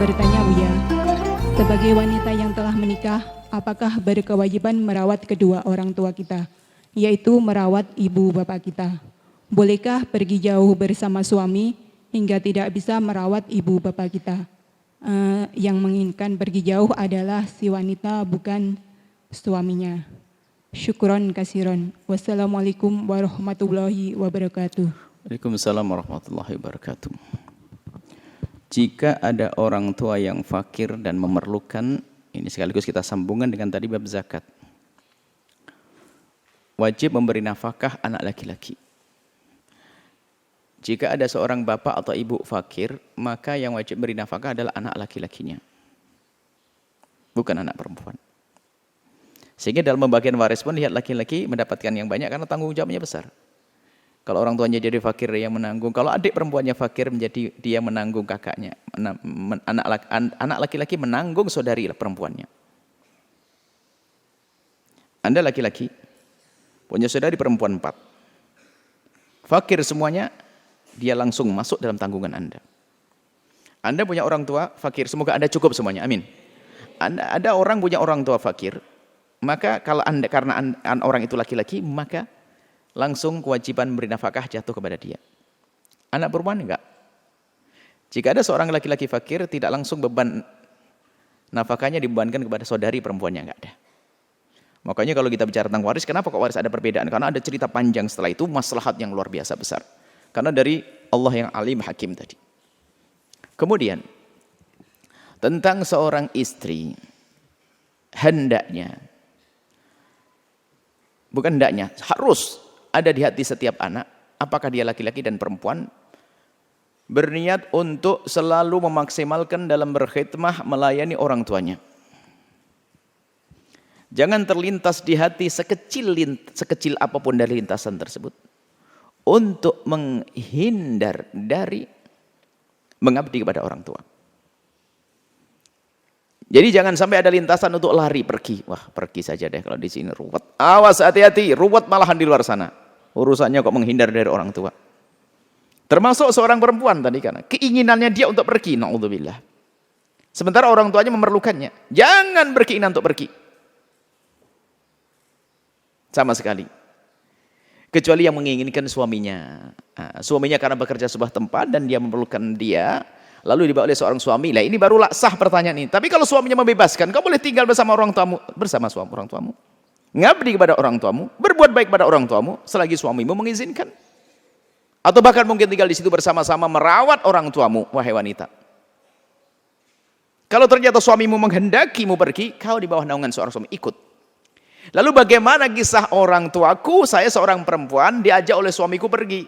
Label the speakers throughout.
Speaker 1: bertanya, Buya, sebagai wanita yang telah menikah, apakah berkewajiban merawat kedua orang tua kita, yaitu merawat ibu bapak kita? Bolehkah pergi jauh bersama suami hingga tidak bisa merawat ibu bapak kita? Yang menginginkan pergi jauh adalah si wanita, bukan suaminya. Syukron kasiron. Wassalamualaikum warahmatullahi wabarakatuh.
Speaker 2: Waalaikumsalam warahmatullahi wabarakatuh. Jika ada orang tua yang fakir dan memerlukan, ini sekaligus kita sambungkan dengan tadi bab zakat. Wajib memberi nafkah anak laki-laki. Jika ada seorang bapak atau ibu fakir, maka yang wajib beri nafkah adalah anak laki-lakinya, bukan anak perempuan. Sehingga dalam pembagian waris pun lihat laki-laki mendapatkan yang banyak karena tanggung jawabnya besar. Kalau orang tuanya jadi fakir, dia menanggung. Kalau adik perempuannya fakir, menjadi dia menanggung kakaknya. Anak laki-laki menanggung saudari perempuannya. Anda laki-laki, punya saudari perempuan 4. Fakir semuanya, dia langsung masuk dalam tanggungan Anda. Anda punya orang tua fakir, semoga Anda cukup semuanya, amin. Ada orang punya orang tua fakir, maka kalau Anda, karena orang itu laki-laki, maka langsung kewajiban beri nafkah jatuh kepada dia. Anak perempuan enggak. Jika ada seorang laki-laki fakir, tidak langsung beban nafkahnya dibebankan kepada saudari perempuannya, enggak ada. Makanya kalau kita bicara tentang waris, kenapa kok waris ada perbedaan? Karena ada cerita panjang setelah itu, maslahat yang luar biasa besar. Karena dari Allah yang alim hakim tadi. Kemudian, tentang seorang istri, hendaknya, bukan hendaknya, harus ada di hati setiap anak, apakah dia laki-laki dan perempuan, berniat untuk selalu memaksimalkan dalam berkhidmah melayani orang tuanya. Jangan terlintas di hati sekecil apapun dari lintasan tersebut untuk menghindar dari mengabdi kepada orang tua. Jadi jangan sampai ada lintasan untuk lari pergi. Wah, pergi saja deh kalau di sini ruwet. Awas, hati-hati, ruwet malahan di luar sana. Urusannya kok menghindar dari orang tua. Termasuk seorang perempuan tadi kan, keinginannya dia untuk pergi, naudzubillah. Sementara orang tuanya memerlukannya. Jangan berkeinginan untuk pergi. Sama sekali. Kecuali yang menginginkan suaminya. Suaminya karena bekerja sebuah tempat dan dia memerlukan dia, lalu dibawa oleh seorang suami. Lah ini barulah sah pertanyaan ini. Tapi kalau suaminya membebaskan, kau boleh tinggal bersama orang tuamu, bersama suami orang tuamu. Ngabdi kepada orang tuamu, berbuat baik pada orang tuamu selagi suamimu mengizinkan. Atau bahkan mungkin tinggal di situ bersama-sama merawat orang tuamu, wahai wanita. Kalau ternyata suamimu menghendakimu pergi, kau di bawah naungan seorang suami, ikut. Lalu bagaimana kisah orang tuaku, saya seorang perempuan diajak oleh suamiku pergi.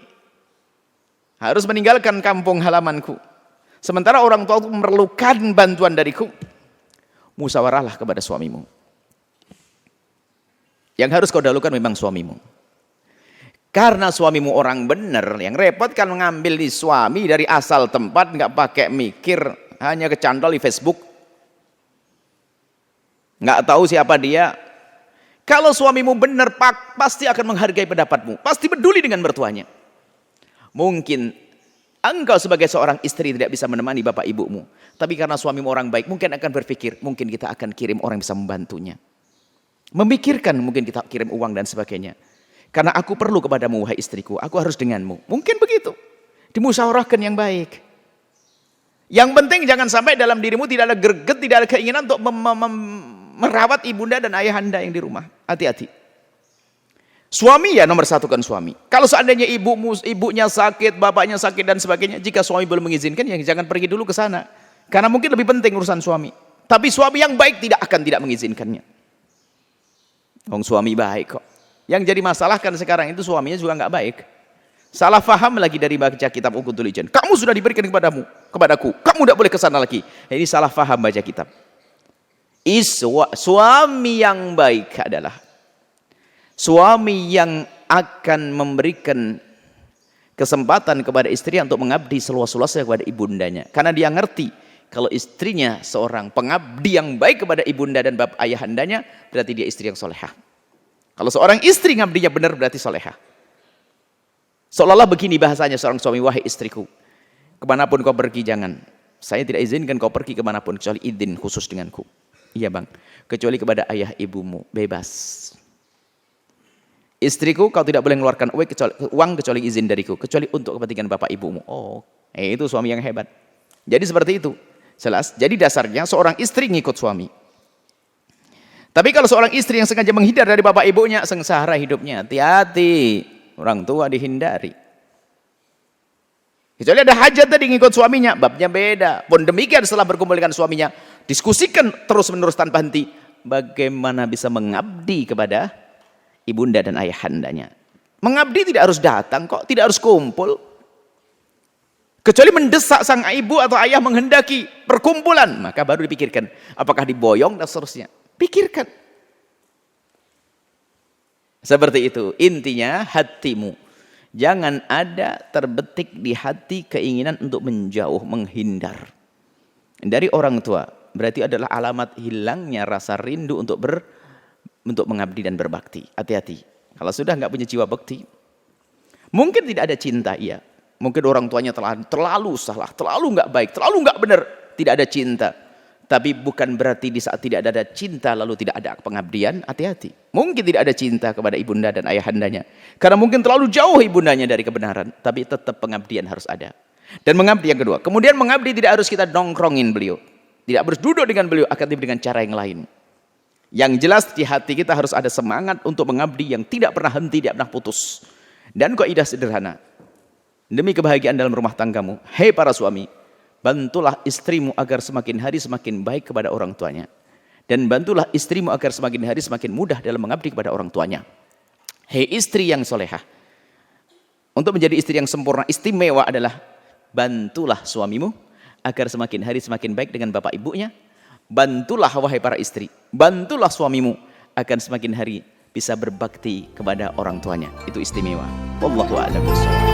Speaker 2: Harus meninggalkan kampung halamanku. Sementara orang tuaku memerlukan bantuan dariku. Musyawarahlah kepada suamimu. Yang harus kau dahulukan memang suamimu. Karena suamimu orang benar, yang repot kan mengambil di suami dari asal tempat, nggak pakai mikir, hanya kecantol di Facebook. Nggak tahu siapa dia. Kalau suamimu benar, pasti akan menghargai pendapatmu. Pasti peduli dengan mertuanya. Mungkin engkau sebagai seorang istri tidak bisa menemani bapak ibumu. Tapi karena suamimu orang baik, mungkin akan berpikir, mungkin kita akan kirim orang yang bisa membantunya. Memikirkan, mungkin kita kirim uang dan sebagainya. Karena aku perlu kepadamu, wahai istriku. Aku harus denganmu. Mungkin begitu. Dimusyawarahkan yang baik. Yang penting jangan sampai dalam dirimu tidak ada greget, tidak ada keinginan untuk merawat ibunda dan ayahanda yang di rumah. Hati-hati. Suami ya nomor satu kan suami. Kalau seandainya ibunya sakit, bapaknya sakit dan sebagainya, jika suami belum mengizinkan, ya jangan pergi dulu ke sana. Karena mungkin lebih penting urusan suami. Tapi suami yang baik tidak mengizinkannya. Suami baik kok. Yang jadi masalah kan sekarang itu suaminya juga nggak baik. Salah faham lagi dari baca kitab Uqudul Ijan. Kamu sudah diberikan kepadaku. Kamu tidak boleh ke sana lagi. Ini salah faham baca kitab. Suami yang baik adalah suami yang akan memberikan kesempatan kepada istrinya untuk mengabdi seluas-luasnya kepada ibundanya. Karena dia ngerti kalau istrinya seorang pengabdi yang baik kepada ibunda dan bab ayahandanya, berarti dia istri yang solehah. Kalau seorang istri ngabdinya benar, berarti solehah. Seolah-olah begini bahasanya seorang suami, wahai istriku, kemanapun kau pergi jangan Saya tidak izinkan kau pergi kemanapun kecuali izin khusus denganku. Iya bang, kecuali kepada ayah ibumu, bebas. Istriku kau tidak boleh mengeluarkan uang kecuali izin dariku, kecuali untuk kepentingan bapak ibumu. Oh, itu suami yang hebat. Jadi seperti itu. Jelas. Jadi dasarnya seorang istri ngikut suami. Tapi kalau seorang istri yang sengaja menghindar dari bapak ibunya, sengsara hidupnya. Hati-hati, orang tua dihindari. Kecuali ada hajat tadi ngikut suaminya, babnya beda. Pun demikian setelah berkumpul dengan suaminya, diskusikan terus-menerus tanpa henti. Bagaimana bisa mengabdi kepada ibunda dan ayahandanya. Mengabdi tidak harus datang kok, tidak harus kumpul. Kecuali mendesak sang ibu atau ayah menghendaki perkumpulan, maka baru dipikirkan. Apakah diboyong dan seterusnya. Pikirkan. Seperti itu, intinya hatimu. Jangan ada terbetik di hati keinginan untuk menjauh, menghindar dari orang tua. Berarti adalah alamat hilangnya rasa rindu untuk mengabdi dan berbakti. Hati-hati. Kalau sudah nggak punya jiwa bakti, mungkin tidak ada cinta, iya. Mungkin orang tuanya terlalu salah, terlalu nggak baik, terlalu nggak benar, tidak ada cinta. Tapi bukan berarti di saat tidak ada cinta lalu tidak ada pengabdian. Hati-hati. Mungkin tidak ada cinta kepada ibunda dan ayahandanya. Karena mungkin terlalu jauh ibundanya dari kebenaran. Tapi tetap pengabdian harus ada. Dan mengabdi yang kedua. Kemudian mengabdi tidak harus kita nongkrongin beliau. Tidak harus duduk dengan beliau. Akan dengan cara yang lain. Yang jelas di hati kita harus ada semangat untuk mengabdi yang tidak pernah henti, tidak pernah putus. Dan kaidah sederhana. Demi kebahagiaan dalam rumah tanggamu. Hei para suami. Bantulah istrimu agar semakin hari semakin baik kepada orang tuanya. Dan bantulah istrimu agar semakin hari semakin mudah dalam mengabdi kepada orang tuanya. Hei istri yang solehah. Untuk menjadi istri yang sempurna, istimewa adalah bantulah suamimu agar semakin hari semakin baik dengan bapak ibunya. Bantulah wahai para istri. Bantulah suamimu akan semakin hari bisa berbakti kepada orang tuanya. Itu istimewa. Wallahu a'lam bishawab.